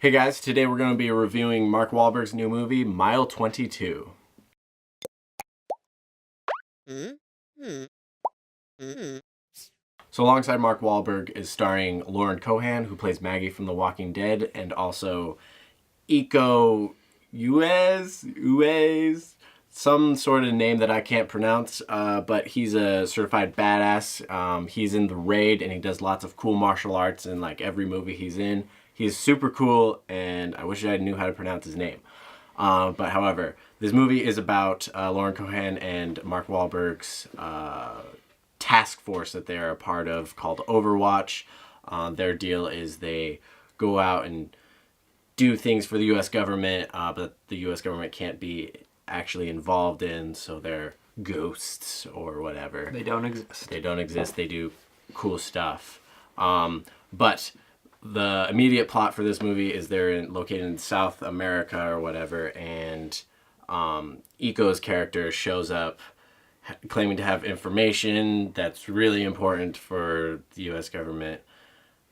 Hey guys, today we're going to be reviewing Mark Wahlberg's new movie, Mile 22. So alongside Mark Wahlberg is starring Lauren Cohan, who plays Maggie from The Walking Dead, and also Iko Uwais, some sort of name that I can't pronounce, but he's a certified badass. He's in The Raid, and he does lots of cool martial arts in like every movie he's in. He's super cool, and I wish I knew how to pronounce his name. But however, this movie is about Lauren Cohan and Mark Wahlberg's task force that they're a part of called Overwatch. Their deal is they go out and do things for the U.S. government, but the U.S. government can't be actually involved in, so they're ghosts or whatever. They don't exist. They don't exist. They do cool stuff. But the immediate plot for this movie is they're located in South America or whatever, and Iko's character shows up claiming to have information that's really important for the U.S. government,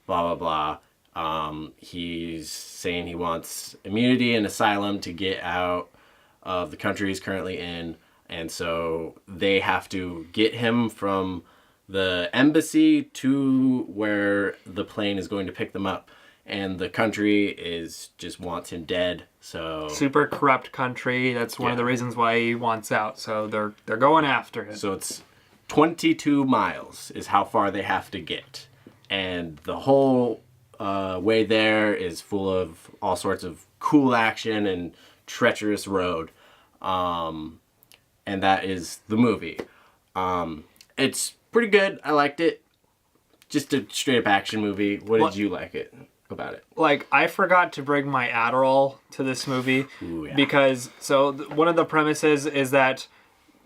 blah, blah, blah. He's saying he wants immunity and asylum to get out of the country he's currently in, and so they have to get him from the embassy to where the plane is going to pick them up, and the country just wants him dead. So super corrupt country. That's one of the reasons why he wants out. So they're going after him. So it's 22 miles is how far they have to get, and the whole way there is full of all sorts of cool action and treacherous road, and that is the movie. It's pretty good. I liked it. Just a straight up action movie. What did you like about it? Like, I forgot to bring my Adderall to this movie. Ooh, yeah. Because one of the premises is that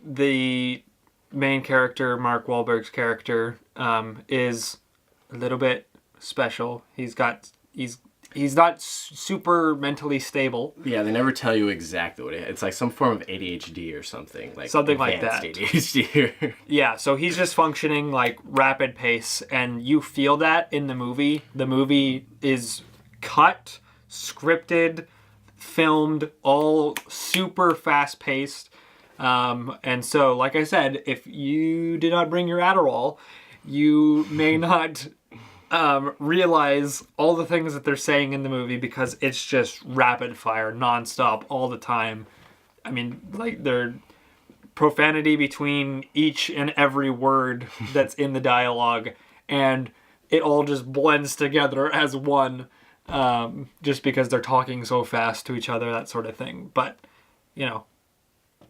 the main character, Mark Wahlberg's character, is a little bit special. He's not super mentally stable. Yeah, they never tell you exactly what it is. It's like some form of ADHD or something. Something like that. ADHD. Yeah, so he's just functioning like rapid pace, and you feel that in the movie. The movie is cut, scripted, filmed, all super fast paced. And so, like I said, if you did not bring your Adderall, you may not realize all the things that they're saying in the movie, because it's just rapid fire, nonstop, all the time. I mean, like, they're profanity between each and every word that's in the dialogue, and it all just blends together as one, just because they're talking so fast to each other, that sort of thing. But, you know,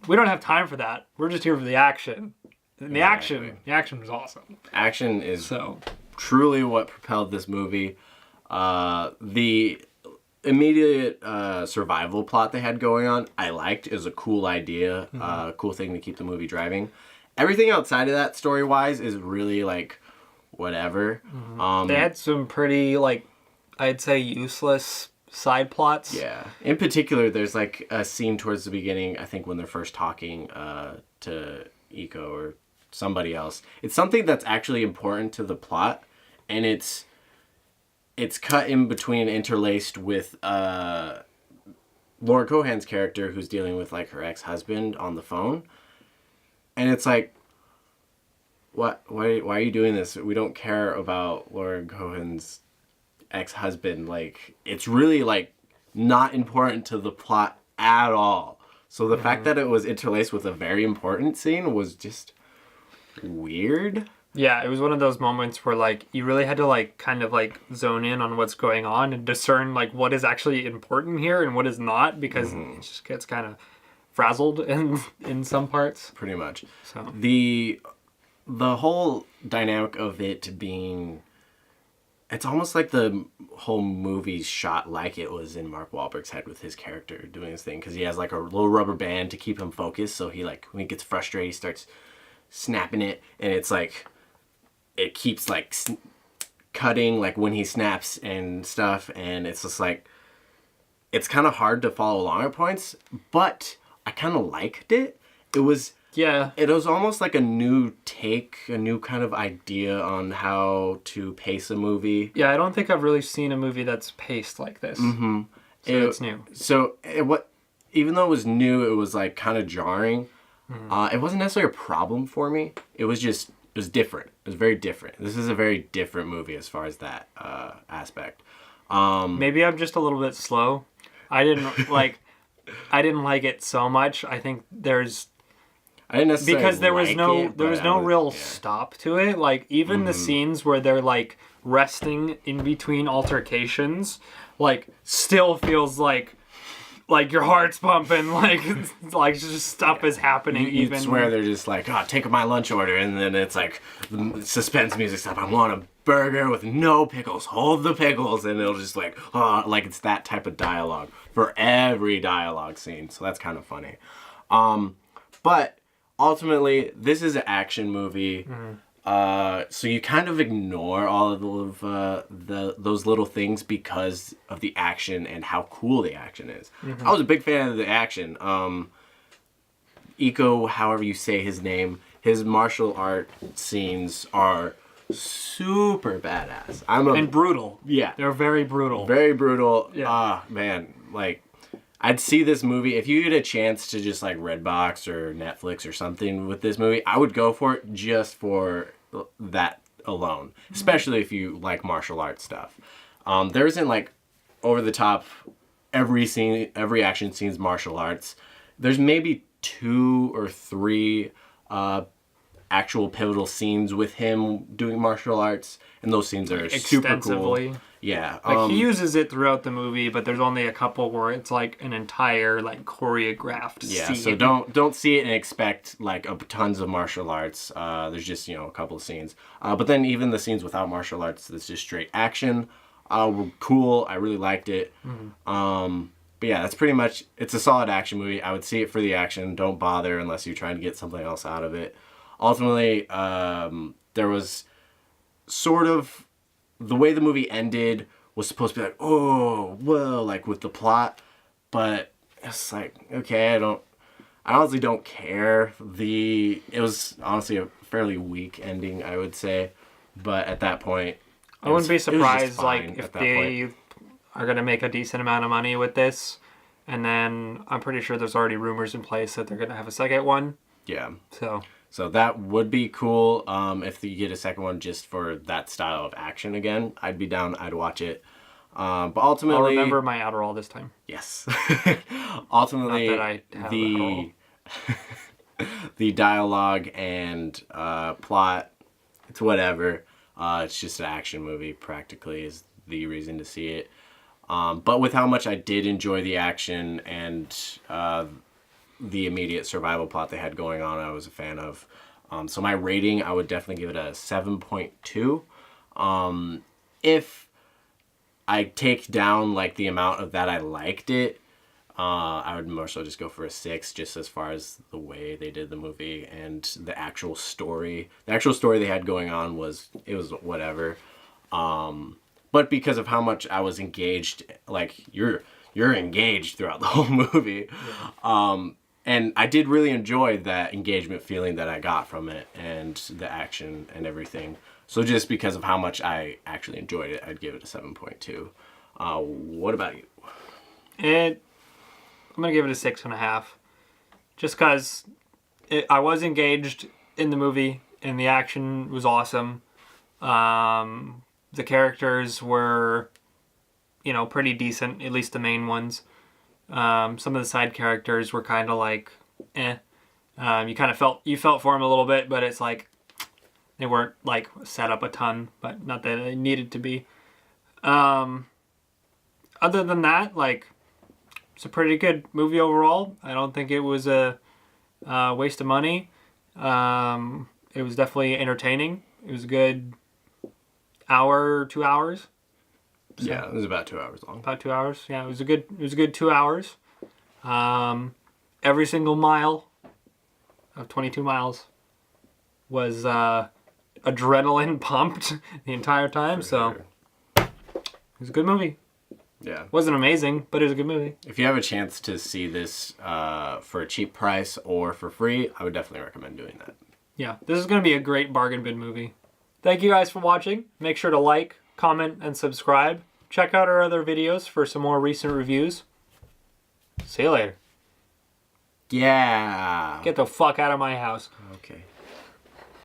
we don't have time for that. We're just here for the action. And the action was awesome. Action is truly what propelled this movie. The immediate survival plot they had going on, I liked. It was a cool idea, cool thing to keep the movie driving. Everything outside of that, story-wise, is really, like, whatever. They had some pretty, like, I'd say useless side plots. Yeah. In particular, there's, like, a scene towards the beginning, I think when they're first talking to Iko or somebody else. It's something that's actually important to the plot, and it's cut in between, interlaced with Lauren Cohan's character, who's dealing with like her ex-husband on the phone, and it's like, why are you doing this? We don't care about Lauren Cohan's ex-husband. Like, it's really like not important to the plot at all. So the fact that it was interlaced with a very important scene was just weird. Yeah, it was one of those moments where, like, you really had to, like, kind of, like, zone in on what's going on and discern, like, what is actually important here and what is not, because it just gets kind of frazzled in some parts. Pretty much. So The whole dynamic of it being... It's almost like the whole movie's shot like it was in Mark Wahlberg's head with his character doing his thing, because he has, like, a little rubber band to keep him focused, so he, like, when he gets frustrated, he starts snapping it, and it's, like... It keeps, like, cutting, like, when he snaps and stuff, and it's just, like, it's kind of hard to follow along at points, but I kind of liked it. It was Yeah. it was almost like a new take, a new kind of idea on how to pace a movie. Yeah, I don't think I've really seen a movie that's paced like this. Mm-hmm. So it's new. So even though it was new, it was like kind of jarring. It wasn't necessarily a problem for me. It was different. It was very different. This is a very different movie as far as that aspect. Maybe I'm just a little bit slow. I didn't like it so much. I think I didn't necessarily because there was like no it, there was but no I real yeah. stop to it. Like even the scenes where they're like resting in between altercations, like still feels like your heart's pumping, like just stuff is happening. You even swear they're just like, oh, take my lunch order, and then it's like the suspense music stuff. I want a burger with no pickles. Hold the pickles, and it'll just like, oh, like it's that type of dialogue for every dialogue scene. So that's kind of funny. But ultimately, this is an action movie. So you kind of ignore all of those little things because of the action and how cool the action is. I was a big fan of the action. Iko, however you say his name, his martial art scenes are super badass. and brutal. Yeah. They're very brutal. Very brutal. Yeah. Ah, man, like I'd see this movie if you get a chance to just like Redbox or Netflix or something with this movie. I would go for it just for that alone, especially if you like martial arts stuff. There isn't like over the top every action scene's martial arts. There's maybe 2 or 3 actual pivotal scenes with him doing martial arts, and those scenes are super cool. Extensively. Yeah, Like he uses it throughout the movie, but there's only a couple where it's like an entire like choreographed scene. so don't see it and expect like tons of martial arts. There's just a couple of scenes, but then even the scenes without martial arts, that's just straight action. Were cool. I really liked it. But yeah, that's pretty much. It's a solid action movie. I would see it for the action. Don't bother unless you're trying to get something else out of it. Ultimately, there was sort of. The way the movie ended was supposed to be like, oh, whoa, like with the plot, but it's like, okay, I honestly don't care. It was honestly a fairly weak ending, I would say, but at that point, I wouldn't be surprised like if they are gonna make a decent amount of money with this, and then I'm pretty sure there's already rumors in place that they're gonna have a second one. Yeah. So that would be cool. If you get a second one just for that style of action again, I'd be down. I'd watch it. But ultimately, I'll remember my Adderall this time. Yes. Ultimately, Not that I have Adderall. the dialogue and plot, it's whatever. It's just an action movie. Practically is the reason to see it. But with how much I did enjoy the action and the immediate survival plot they had going on, I was a fan of. So my rating, I would definitely give it a 7.2. If I take down like the amount of that I liked it, I would more so just go for a 6, just as far as the way they did the movie and the actual story. The actual story they had going on was whatever. But because of how much I was engaged, like you're engaged throughout the whole movie. Yeah. And I did really enjoy that engagement feeling that I got from it and the action and everything. So just because of how much I actually enjoyed it, I'd give it a 7.2. What about you? I'm gonna give it a 6.5, just because I was engaged in the movie and the action was awesome. The characters were, pretty decent, at least the main ones. Some of the side characters were kind of like, eh. You kind of felt for them a little bit, but it's like they weren't like set up a ton, but not that they needed to be. Other than that, like, it's a pretty good movie overall. I don't think it was a waste of money. It was definitely entertaining. It was a good hour, 2 hours. So, yeah, it was about 2 hours long. About 2 hours. Yeah, it was a good 2 hours. Every single mile of 22 miles was adrenaline pumped the entire time. So it was a good movie. Yeah. Wasn't amazing, but it was a good movie. If you have a chance to see this for a cheap price or for free, I would definitely recommend doing that. Yeah, this is going to be a great bargain bin movie. Thank you guys for watching. Make sure to like, comment, and subscribe. Check out our other videos for some more recent reviews. See you later. Yeah. Get the fuck out of my house. Okay.